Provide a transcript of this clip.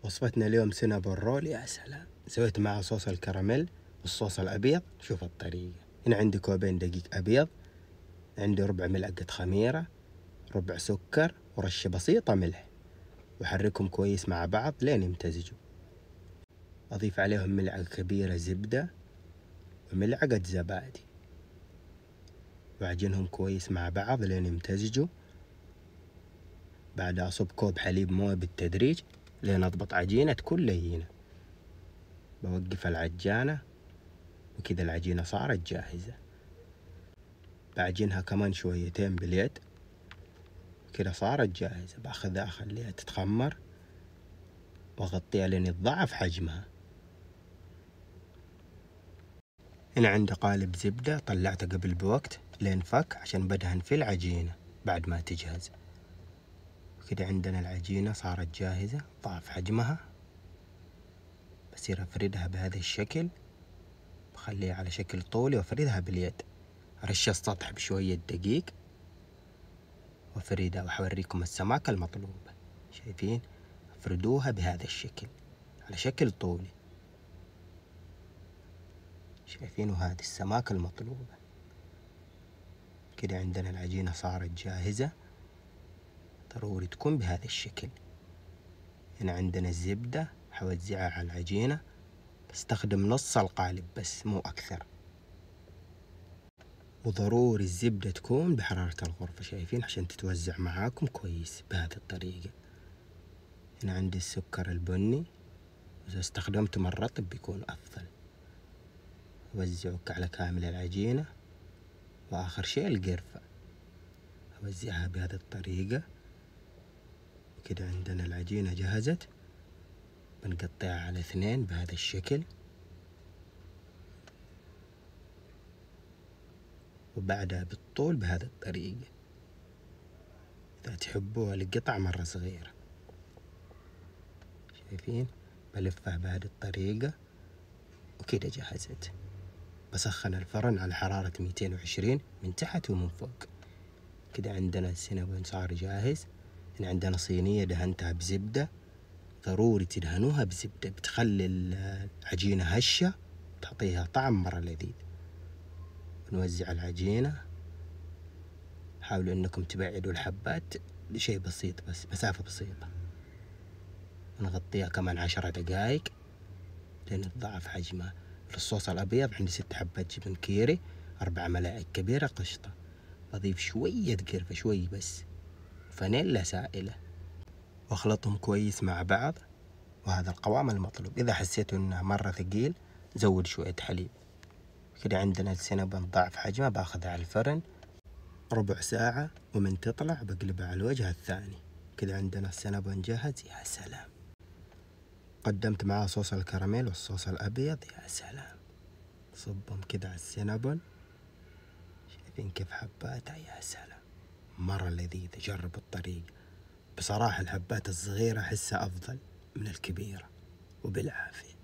وصفتنا اليوم سينابون رول. يا سلام، سويت معه صوص الكراميل والصوص الأبيض. شوف الطريقة، هنا عندي كوبين دقيق أبيض، عندي ربع ملعقة خميرة، ربع سكر، ورشة بسيطة ملح، وحركهم كويس مع بعض لين يمتزجوا. أضيف عليهم ملعقة كبيرة زبدة وملعقة زبادي، وأعجنهم كويس مع بعض لين يمتزجوا. بعدها أصب كوب حليب موية بالتدريج لين أضبط عجينة تكون لينة. بوقف العجانة وكذا العجينة صارت جاهزة. بعجنها كمان شويتين باليد، كذا صارت جاهزة. باخذها أخليها تتخمر وأغطيها لين يتضاعف حجمها. هنا عندي قالب زبدة طلعته قبل بوقت لين فك عشان بدهن فيه العجينة بعد ما تجهز. كده عندنا العجينة صارت جاهزة، ضعف حجمها. بصير أفردها بهذا الشكل، بخليها على شكل طولي وأفردها باليد. أرش السطح بشوية دقيق وأفردها، وحوريكم السماكة المطلوبة. شايفين؟ أفردوها بهذا الشكل على شكل طولي. شايفين؟ وهذه السماكة المطلوبة. كده عندنا العجينة صارت جاهزة، ضروري تكون بهذا الشكل. هنا عندنا الزبدة، حوزعها على العجينة، بستخدم نص القالب بس مو أكثر. وضروري الزبدة تكون بحرارة الغرفة، شايفين؟ عشان تتوزع معاكم كويس بهذه الطريقة. هنا عندي السكر البني، إذا استخدمتم الرطب بيكون أفضل. أوزعه على كامل العجينة. وآخر شيء القرفة، أوزعها بهذه الطريقة. كده عندنا العجينة جهزت. بنقطعها على 2 بهذا الشكل، وبعدها بالطول بهذه الطريقة. إذا تحبوا القطع مرة صغيرة، شايفين؟ بلفها بهذه الطريقة وكده جهزت. بسخن الفرن على حرارة 220 من تحت ومن فوق. كده عندنا السينابون صار جاهز. هنا عندنا صينية دهنتها بزبدة، ضروري تدهنوها بزبدة، بتخلي العجينة هشة، تعطيها طعم مرة لذيذ. نوزع العجينة، حاولوا انكم تبعدوا الحبات بشيء بسيط، بس مسافة بسيطة. نغطيها كمان 10 دقايق لين تضاعف حجمها. في الصوص الأبيض عندي 6 حبات جبن كيري، 4 ملاعق كبيرة قشطة. بضيف شوية قرفة، شوي بس، وفانيلا سائلة، واخلطهم كويس مع بعض. وهذا القوام المطلوب. إذا حسيتوا إنه مرة ثقيل زود شوية حليب. كده عندنا السينابون ضعف حجمه. باخذها على الفرن ربع ساعة، ومن تطلع بقلبها على الوجه الثاني. كده عندنا السينابون جاهز. يا سلام، قدمت معاه صوص الكراميل والصوص الأبيض. يا سلام، صبهم كده على السينابون. شايفين كيف حباتها؟ يا سلام، مرة لذيذة. جربوا الطريقة. بصراحة الحبات الصغيرة أحسها أفضل من الكبيرة. وبالعافية.